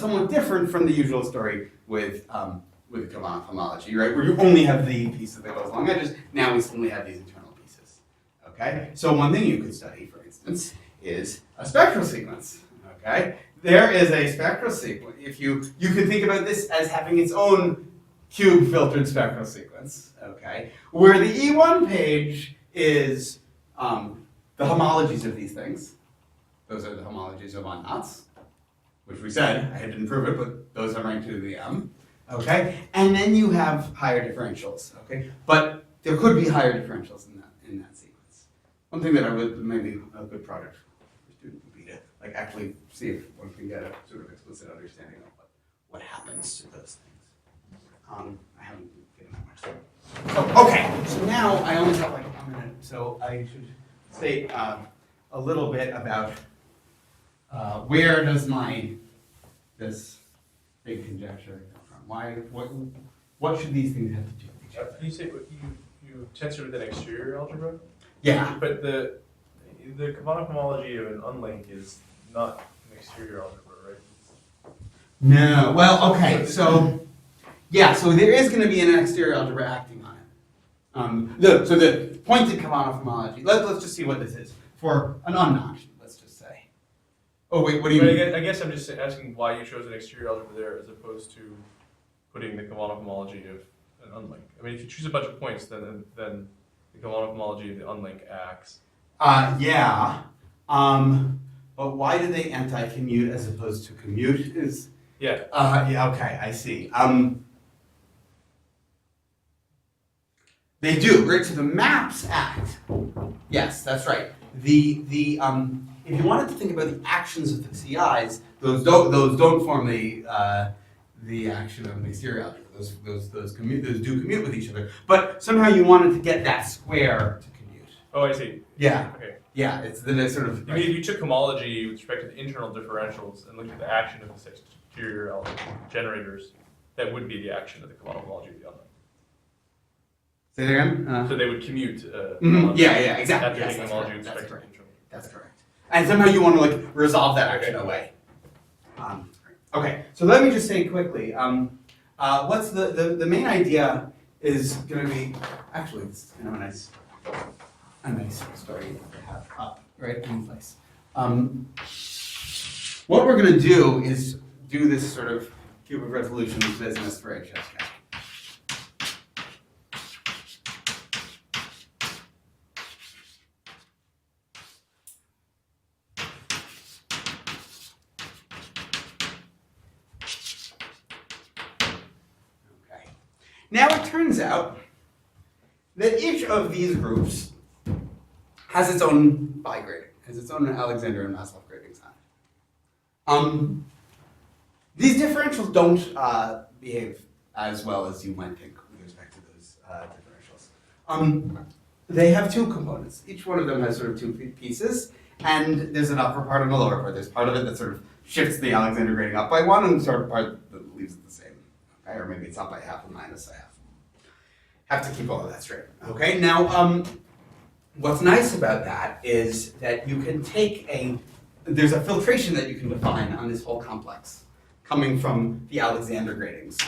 S1: somewhat different from the usual story with the Kavanagh homology, right? Where you only have the pieces that goes along edges. Now we suddenly have these internal pieces. Okay? So one thing you could study, for instance, is a spectral sequence. Okay? There is a spectral sequence. If you can think about this as having its own cube filtered spectral sequence. Okay? Where the E1 page is the homologies of these things. Those are the homologies of on knots, which we said, I didn't prove it, but those are ranked to the M. Okay, and then you have higher differentials. Okay, but there could be higher differentials in that sequence. One thing that I would maybe a good project for a student would be to like actually see if one can get a sort of explicit understanding of what happens to those things. I haven't given that much time. So okay, so now I only have like a minute, so I should state a little bit about where does this big conjecture come from? What should these things have to do with each other?
S3: You say you tensor with an exterior algebra,
S1: Yeah.
S3: but the Kavanagh homology of an unlink is not an exterior algebra, right?
S1: No. Well, okay. So yeah. So there is going to be an exterior algebra acting on it. So the pointed Kavanagh homology. Let's just see what this is for an unknown. Let's just say. Oh wait. What do you mean?
S3: I guess I'm just asking why you chose an exterior algebra there as opposed to putting the Kavanagh homology of an unlink. I mean, if you choose a bunch of points, then the Kavanagh homology of the unlink acts.
S1: Yeah. But why do they anti-commute as opposed to commute?
S3: Yeah.
S1: Yeah. Okay. I see. They do, right? So the maps act. Yes, that's right. If you wanted to think about the actions of the CIs, those don't form the action of the exterior algebra. Those do commute with each other. But somehow you wanted to get that square to commute.
S3: Oh, I see.
S1: Yeah.
S3: Okay.
S1: Yeah. It's the sort of.
S3: I mean, if you took homology with respect to the internal differentials and looked at the action of the exterior generators, that would be the action of the Kavanagh homology of the unlink.
S1: Say that again.
S3: So they would commute.
S1: Yeah. Exactly.
S3: After
S1: Yes,
S3: taking
S1: that's
S3: homology
S1: correct.
S3: with
S1: That's
S3: respect to
S1: correct.
S3: internal.
S1: That's correct. And somehow you want to like resolve that action away. Okay, so let me just say quickly, what's the main idea is going to be, actually, it's kind of a nice story to have up, right, in place. What we're going to do is do this sort of cube of resolutions business for HSK. Now it turns out that each of these groups has its own bi-grading, has its own Alexander and Maslov gradings on it. These differentials don't behave as well as you might think with respect to those differentials. They have two components. Each one of them has sort of two pieces, and there's an upper part and a lower part. There's part of it that sort of shifts the Alexander grading up by one, and sort of part that leaves it the same. Okay, or maybe it's up by half and minus a half. Have to keep all of that straight. Okay, now what's nice about that is that you can take there's a filtration that you can define on this whole complex coming from the Alexander gradings.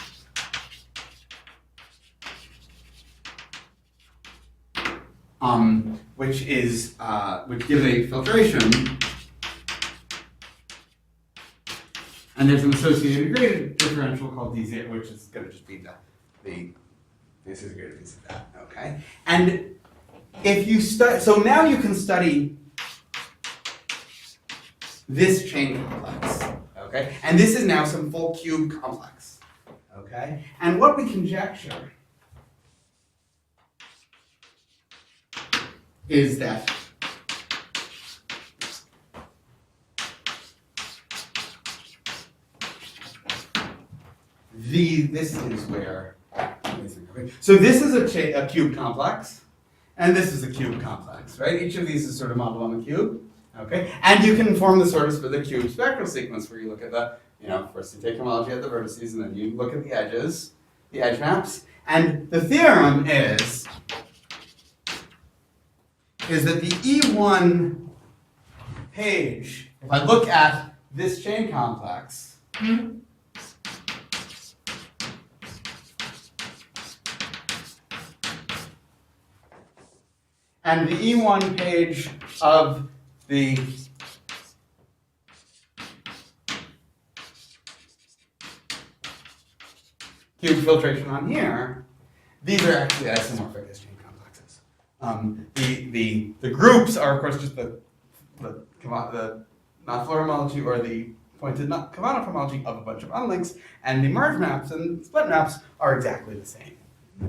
S1: Which gives a filtration, and there's an associated graded differential called dz, which is going to just be this is going to be that, okay? And if you study, so now you can study this chain complex, okay? And this is now some full cube complex, okay? And what we conjecture is that this is where, so this is a cube complex, and this is a cube complex, right? Each of these is sort of modeled on the cube, okay? And you can form the sort of the cube spectral sequence where you look at first you take homology at the vertices, and then you look at the edges, the edge maps, and the theorem is that the E1 page, if I look at this chain complex, and the E1 page of the cube filtration on here, these are actually isomorphic as chain complexes. The groups are, of course, just the non-floor homology or the pointed Kavanagh homology of a bunch of unlinks, and the merge maps and split maps are exactly the same.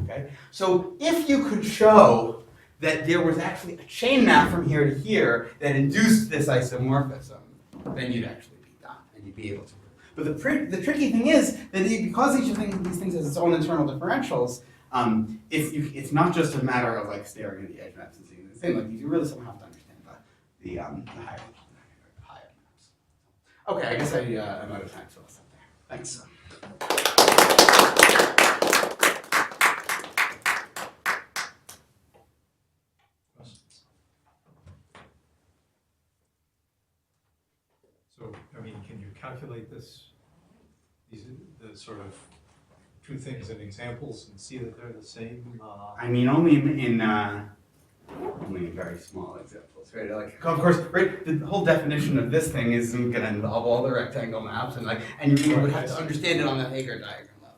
S1: Okay, so if you could show that there was actually a chain map from here to here that induced this isomorphism, then you'd actually be done, and you'd be able to. But the tricky thing is that because each of these things has its own internal differentials, it's not just a matter of like staring at the edge maps and seeing the thing. Like you really somehow have to understand the higher maps. Okay, I guess I'm out of time, so I'll stop there. Thanks.
S2: So, I mean, can you calculate this, the sort of two things in examples and see that they're the same?
S1: I mean, only in very small examples, right? Like, of course, right, the whole definition of this thing isn't going to involve all the rectangle maps, and you would have to understand it on the Hager diagram level.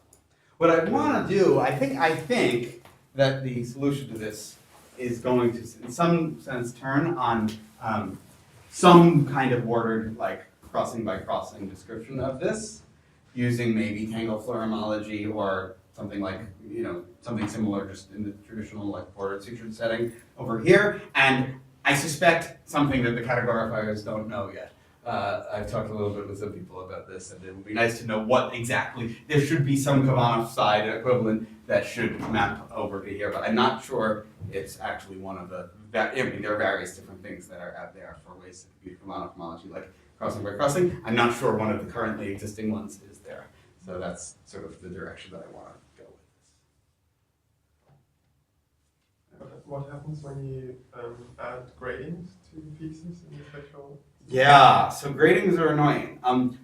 S1: What I want to do, I think that the solution to this is going to, in some sense, turn on some kind of ordered, like, crossing by crossing description of this, using maybe tangle floor homology or something like, something similar just in the traditional like bordered sutured setting over here. And I suspect something that the categorifiers don't know yet. I've talked a little bit with some people about this, and it would be nice to know what exactly, there should be some Kavanagh side equivalent that should map over to here, but I'm not sure it's actually one of there are various different things that are out there for ways to compute Kavanagh homology, like crossing by crossing. I'm not sure one of the currently existing ones is there. So that's sort of the direction that I want to go with this.
S6: What happens when you add gradings to pieces in the spectral?
S1: Yeah, so gradings are annoying.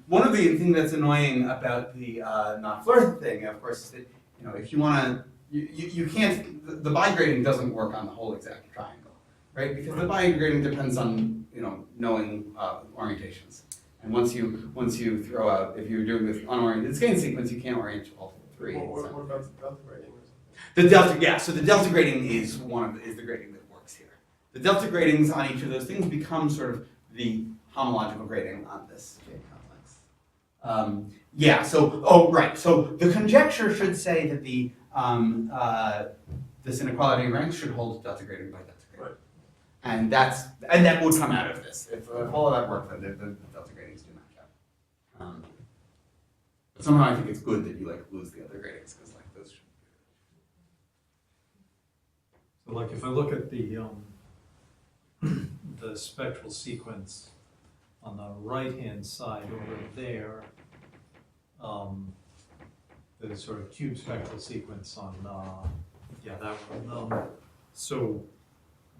S1: One of the things that's annoying about the non-floor thing, of course, is that if you want to, you can't. The bi-grading doesn't work on the whole exact triangle, right? Because the bi-grading depends on knowing orientations. And once you throw out, if you're doing this unoriented scaling sequence, you can't orient all three.
S6: What about the delta grading or something?
S1: The delta, yeah. So the delta grading is the grading that works here. The delta gradings on each of those things become sort of the homological grading on this J complex. Yeah. So right. So the conjecture should say that the this inequality in ranks should hold delta grading by delta grading.
S6: Right.
S1: And that would come out of this. If all of that worked, then the delta gradings do match up. But somehow I think it's good that you like lose the other gradings, because like those should
S2: So like if I look at the the spectral sequence on the right-hand side over there, the sort of cube spectral sequence on, yeah, that one. So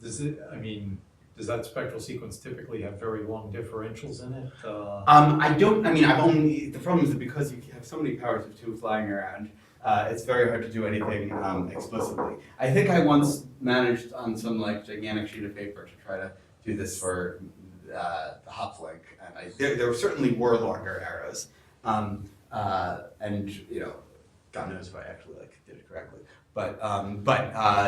S2: does it, I mean, does that spectral sequence typically have very long differentials in it?
S1: I don't, I mean, I've only, the problem is that because you have so many powers of 2 flying around, it's very hard to do anything explicitly. I think I once managed on some like gigantic sheet of paper to try to do this for the hop link, and there certainly were longer arrows. And you know, God knows if I actually like did it correctly. But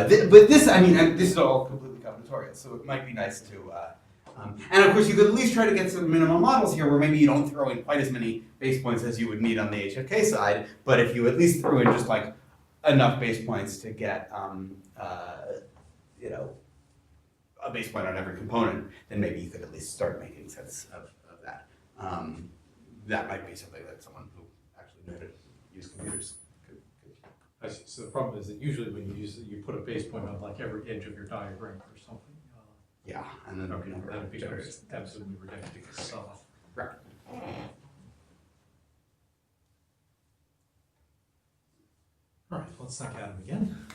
S1: this, I mean, and this is all completely combinatorial, so it might be nice to. And of course, you could at least try to get some minimum models here, where maybe you don't throw in quite as many base points as you would need on the HFK side. But if you at least threw in just like enough base points to get, you know, a base point on every component, then maybe you could at least start making sense of that. That might be something that someone who actually knew how to use computers could.
S2: I see. So the problem is that usually when you use it, you put a base point on like every edge of your diagram or something.
S1: Yeah, and then
S2: Okay,
S1: number
S2: then it
S1: of
S2: becomes
S1: generators.
S2: absolutely ridiculous.
S1: Right.
S2: All right, let's not count them again.